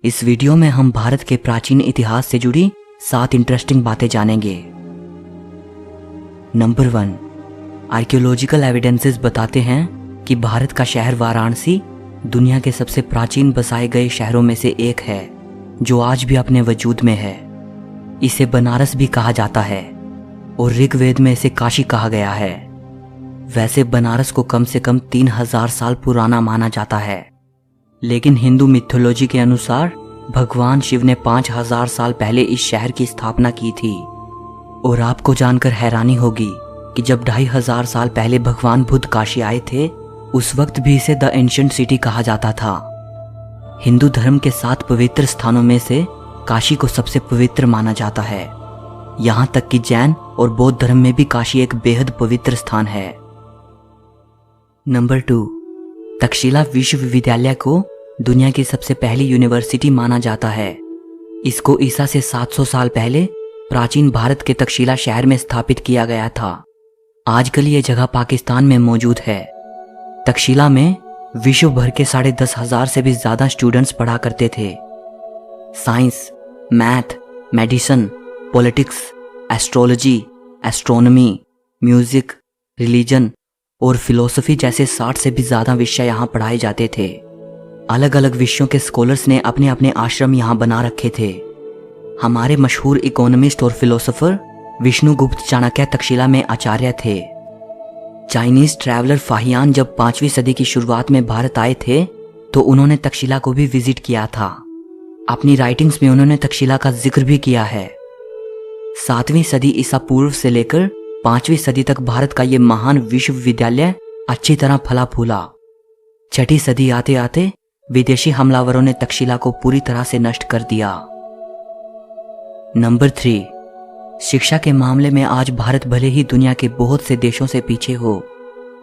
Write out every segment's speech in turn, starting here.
इस वीडियो में हम भारत के प्राचीन इतिहास से जुड़ी 7 इंटरेस्टिंग बातें जानेंगे। नंबर 1, आर्कियोलॉजिकल एविडेंसेस बताते हैं कि भारत का शहर वाराणसी दुनिया के सबसे प्राचीन बसाए गए शहरों में से एक है, जो आज भी अपने वजूद में है। इसे बनारस भी कहा जाता है और ऋग्वेद में इसे काशी कहा गया है। वैसे बनारस को कम से कम 3000 साल पुराना माना जाता है, लेकिन हिंदू मिथोलॉजी के अनुसार भगवान शिव ने 5000 साल पहले इस शहर की स्थापना की थी। और आपको जानकर हैरानी होगी कि जब 2500 साल पहले भगवान बुद्ध काशी आए थे, उस वक्त भी इसे द एंशिएंट सिटी कहा जाता था। हिंदू धर्म के 7 पवित्र स्थानों में से काशी को सबसे पवित्र माना जाता है। यहाँ तक कि जैन और बौद्ध धर्म में भी काशी एक बेहद पवित्र स्थान है। नंबर 2, तक्षशिला विश्वविद्यालय को दुनिया की सबसे पहली यूनिवर्सिटी माना जाता है। इसको ईसा से 700 साल पहले प्राचीन भारत के तक्षशिला शहर में स्थापित किया गया था। आजकल ये जगह पाकिस्तान में मौजूद है। तक्षशिला में विश्व भर के 10,500 से भी ज्यादा स्टूडेंट्स पढ़ा करते थे। Science, math, medicine, politics, astrology, astronomy, music, religion और फिलोसफी जैसे 60 से भी ज्यादा विषय यहाँ पढ़ाए जाते थे। अलग अलग विषयों के स्कॉलर्स ने अपने अपने आश्रम यहाँ बना रखे थे। हमारे मशहूर इकोनॉमिस्ट और फिलोसोफर विष्णुगुप्त चाणक्य तक्षशिला में आचार्य थे। चाइनीज ट्रैवलर फाहियान जब 5वीं सदी की शुरुआत में भारत आए थे, तो उन्होंने तक्षशिला को भी विजिट किया था। अपनी राइटिंग्स में उन्होंने तक्षशिला का जिक्र भी किया है। 7वीं सदी ईसा पूर्व से लेकर 5वीं सदी तक भारत का ये महान विश्वविद्यालय अच्छी तरह फला फूला। 6ठी सदी आते आते विदेशी हमलावरों ने तक्षशिला को पूरी तरह से नष्ट कर दिया। नंबर 3, शिक्षा के मामले में आज भारत भले ही दुनिया के बहुत से देशों से पीछे हो,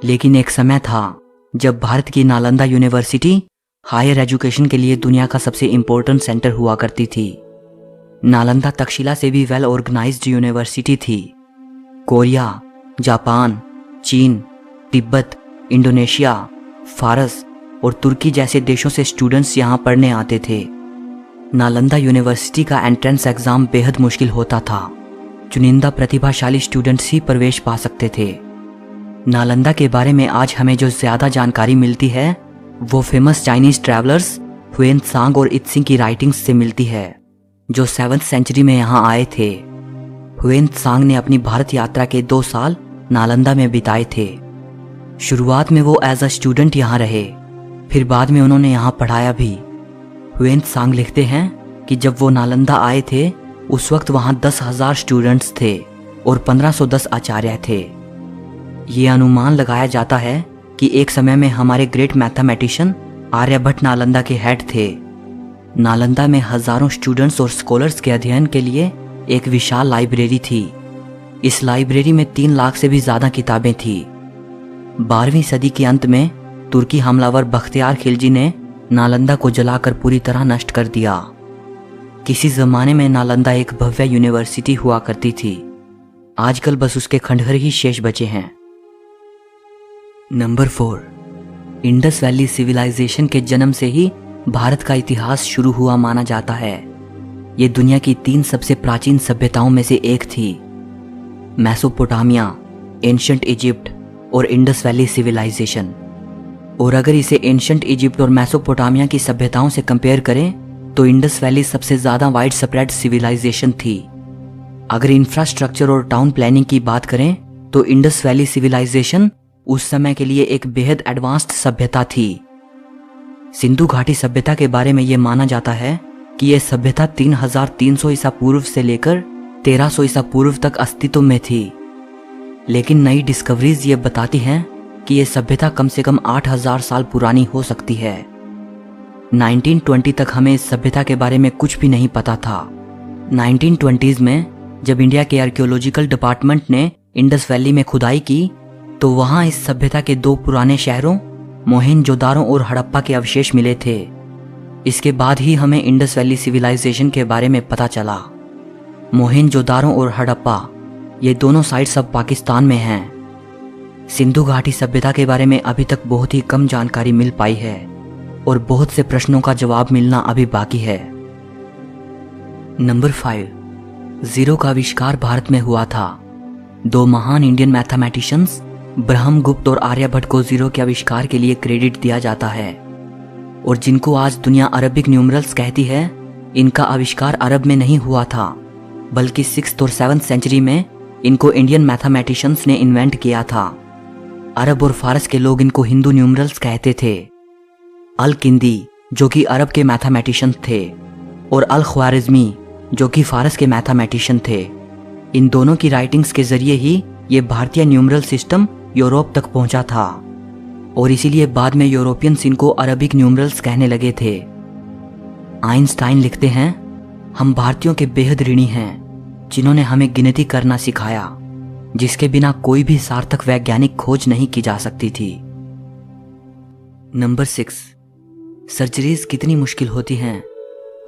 लेकिन एक समय था जब भारत की नालंदा यूनिवर्सिटी हायर एजुकेशन के लिए दुनिया का सबसे इंपॉर्टेंट सेंटर हुआ करती थी। नालंदा तक्षशिला से भी वेल ऑर्गेनाइज्ड यूनिवर्सिटी थी। कोरिया, जापान, चीन, तिब्बत, इंडोनेशिया, फारस और तुर्की जैसे देशों से स्टूडेंट्स यहाँ पढ़ने आते थे। नालंदा यूनिवर्सिटी का एंट्रेंस एग्जाम बेहद मुश्किल होता था। चुनिंदा प्रतिभाशाली स्टूडेंट्स ही प्रवेश पा सकते थे। नालंदा के बारे में आज हमें जो ज्यादा जानकारी मिलती है, वो famous Chinese travellers when Tsang और इत्सिंग की राइटिंग्स से मिलती है, जो 7th सेंचुरी में यहाँ आए थे। हुएन त्सांग ने अपनी भारत यात्रा के 2 साल नालंदा में बिताए थे। शुरुआत में वो एज अ स्टूडेंट यहाँ रहे, फिर बाद में उन्होंने यहाँ पढ़ाया भी। हुएन त्सांग लिखते हैं कि जब वो नालंदा आए थे, उस वक्त वहाँ 10,000 स्टूडेंट्स थे और 1510 आचार्य थे। ये अनुमान लगाया जाता है कि एक समय में हमारे ग्रेट मैथमेटिशियन आर्यभट्ट नालंदा के हेड थे। नालंदा में हजारों स्टूडेंट्स और स्कॉलर्स के अध्ययन के लिए एक विशाल लाइब्रेरी थी। इस लाइब्रेरी में 3 लाख से भी ज्यादा किताबें थी। 12वीं सदी के अंत में तुर्की हमलावर बख्तियार खिलजी ने नालंदा को जलाकर पूरी तरह नष्ट कर दिया। किसी जमाने में नालंदा एक भव्य यूनिवर्सिटी हुआ करती थी। आजकल बस उसके खंडहर ही शेष बचे हैं। नंबर 4, इंडस वैली सिविलाइजेशन के जन्म से ही भारत का इतिहास शुरू हुआ माना जाता है। ये दुनिया की 3 सबसे प्राचीन सभ्यताओं में से एक थी, मेसोपोटामिया, एंशिएंट इजिप्ट और इंडस वैली सिविलाइजेशन। और अगर इसे एंशिएंट इजिप्ट और मेसोपोटामिया की सभ्यताओं से कंपेयर करें, तो इंडस वैली सबसे ज्यादा वाइड स्प्रेड सिविलाइजेशन थी। अगर इंफ्रास्ट्रक्चर और टाउन प्लानिंग की बात करें, तो इंडस वैली सिविलाइजेशन उस समय के लिए एक बेहद एडवांस्ड सभ्यता थी। सिंधु घाटी सभ्यता के बारे में यह माना जाता है कि यह सभ्यता 3300 ईसा पूर्व से लेकर 1300 ईसा पूर्व तक अस्तित्व में थी। लेकिन नई डिस्कवरीज ये बताती हैं कि यह सभ्यता कम से कम 8000 साल पुरानी हो सकती है। 1920 तक हमें इस सभ्यता के बारे में कुछ भी नहीं पता था। 1920s में जब इंडिया के आर्कियोलॉजिकल डिपार्टमेंट ने इंडस वैली में खुदाई की, तो वहां इस सभ्यता के 2 पुराने शहरों मोहेंजोदारो और हड़प्पा के अवशेष मिले थे। इसके बाद ही हमें इंडस वैली सिविलाइजेशन के बारे में पता चला। मोहेंजोदारो और हड़प्पा ये दोनों साइट्स अब पाकिस्तान में हैं। सिंधु घाटी सभ्यता के बारे में अभी तक बहुत ही कम जानकारी मिल पाई है और बहुत से प्रश्नों का जवाब मिलना अभी बाकी है। नंबर 5, जीरो का आविष्कार भारत में हुआ था। दो महान इंडियन मैथमेटिशियंस ब्रह्मगुप्त और आर्यभट्ट को जीरो के आविष्कार के लिए क्रेडिट दिया जाता है, और जिनको आज दुनिया अरबिक न्यूमरल्स कहती है, इनका आविष्कार अरब में नहीं हुआ था, बल्कि 6th और 7th सेंचुरी में इनको इंडियन मैथमेटिशियंस ने इन्वेंट किया था। अरब और फारस के लोग इनको हिंदू न्यूमरल्स कहते थे। अल किंदी जो कि अरब के मैथमेटिशियन थे, और अल ख्वारिज़मी जो कि फारस के मैथमेटिशियन थे। इन दोनों की राइटिंग्स के जरिए ही ये भारतीय न्यूमरल सिस्टम यूरोप तक पहुंचा था, और इसीलिए बाद में यूरोपियंस इनको अरबिक न्यूमरल्स कहने लगे थे। आइंस्टाइन लिखते हैं, हम भारतीयों के बेहद ऋणी हैं जिन्होंने हमें गिनती करना सिखाया, जिसके बिना कोई भी सार्थक वैज्ञानिक खोज नहीं की जा सकती थी। नंबर 6, सर्जरीज कितनी मुश्किल होती हैं,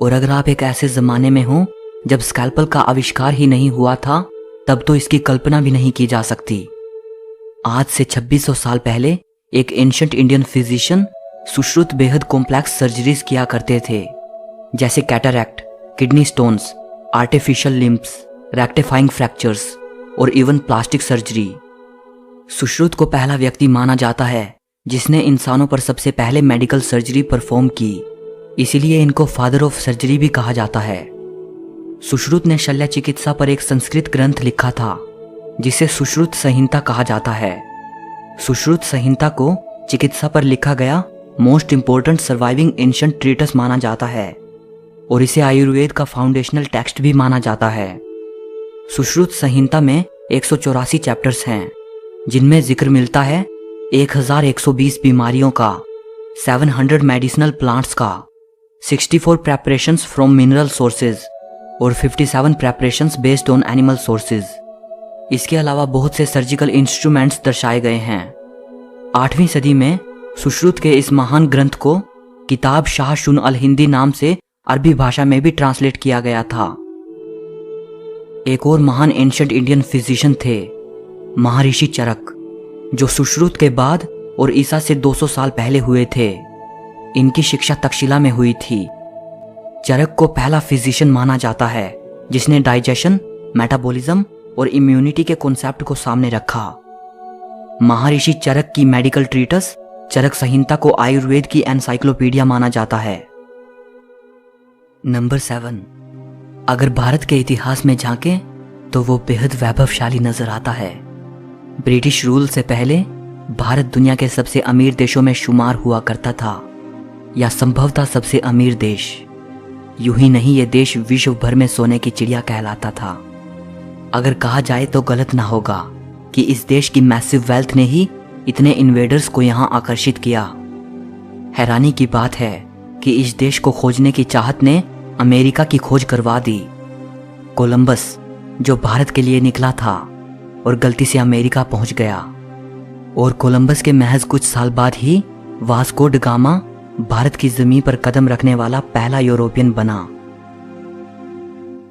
और अगर आप एक ऐसे जमाने में हो जब स्कैल्पल का आविष्कार ही नहीं हुआ था, तब तो इसकी कल्पना भी नहीं की जा सकती। आज से 2600 साल पहले एक एंशिएंट इंडियन फिजिशियन सुश्रुत बेहद कॉम्प्लेक्स सर्जरीज किया करते थे, जैसे cataract, kidney stones, artificial limbs, rectifying fractures और इवन प्लास्टिक सर्जरी। सुश्रुत को पहला व्यक्ति माना जाता है जिसने इंसानों पर सबसे पहले मेडिकल सर्जरी परफॉर्म की, इसीलिए इनको फादर ऑफ सर्जरी भी कहा जाता है। सुश्रुत ने शल्य चिकित्सा पर एक संस्कृत ग्रंथ लिखा था जिसे सुश्रुत संहिता कहा जाता है। सुश्रुत संहिता को चिकित्सा पर लिखा गया most important surviving ancient treatise माना जाता है, और इसे आयुर्वेद का फाउंडेशनल टेक्स्ट भी माना जाता है। सुश्रुत संहिता में 184 चैप्टर्स हैं, जिनमें जिक्र मिलता है 1120 बीमारियों का, 700 मेडिसिनल प्लांट्स का, 64 प्रेपरेशंस फ्रॉम मिनरल सोर्सेज और 57 preparations based on animal sources. इसके अलावा बहुत से सर्जिकल इंस्ट्रूमेंट्स दर्शाए गए हैं। 8वीं सदी में सुश्रुत के इस महान ग्रंथ को किताब शाह शुन अल हिंदी नाम से अरबी भाषा में भी ट्रांसलेट किया गया था। एक और महान एंशिएंट इंडियन फिजिशियन थे, महर्षि चरक, जो सुश्रुत के बाद और ईसा से 200 साल पहले हुए थे। इनकी शिक्षा तक्षशिला में हुई थी। चरक को पहला फिजिशियन माना जाता है जिसने डाइजेशन, मेटाबॉलिज्म और इम्यूनिटी के कॉन्सेप्ट को सामने रखा। महर्षि चरक की मेडिकल ट्रीटस चरक संहिता को आयुर्वेद की एनसाइक्लोपीडिया माना जाता है। नंबर 7, अगर भारत के इतिहास में झांकें तो वो बेहद वैभवशाली नजर आता है। ब्रिटिश रूल से पहले भारत दुनिया के सबसे अमीर देशों में शुमार हुआ करता था, या संभवतः सबसे अमीर देश। यूं ही नहीं, ये देश विश्व भर में सोने की चिड़िया कहलाता था। अगर कहा जाए तो गलत ना होगा कि इस देश की मैसिव वेल्थ ने ही इतने इन्वेडर्स को यहां आकर्षित किया। हैरानी की बात है कि इस देश को खोजने की चाहत ने अमेरिका की खोज करवा दी। कोलंबस जो भारत के लिए निकला था और गलती से अमेरिका पहुंच गया, और कोलंबस के महज कुछ साल बाद ही वास्को ड गामा भारत की जमीन पर कदम रखने वाला पहला यूरोपियन बना।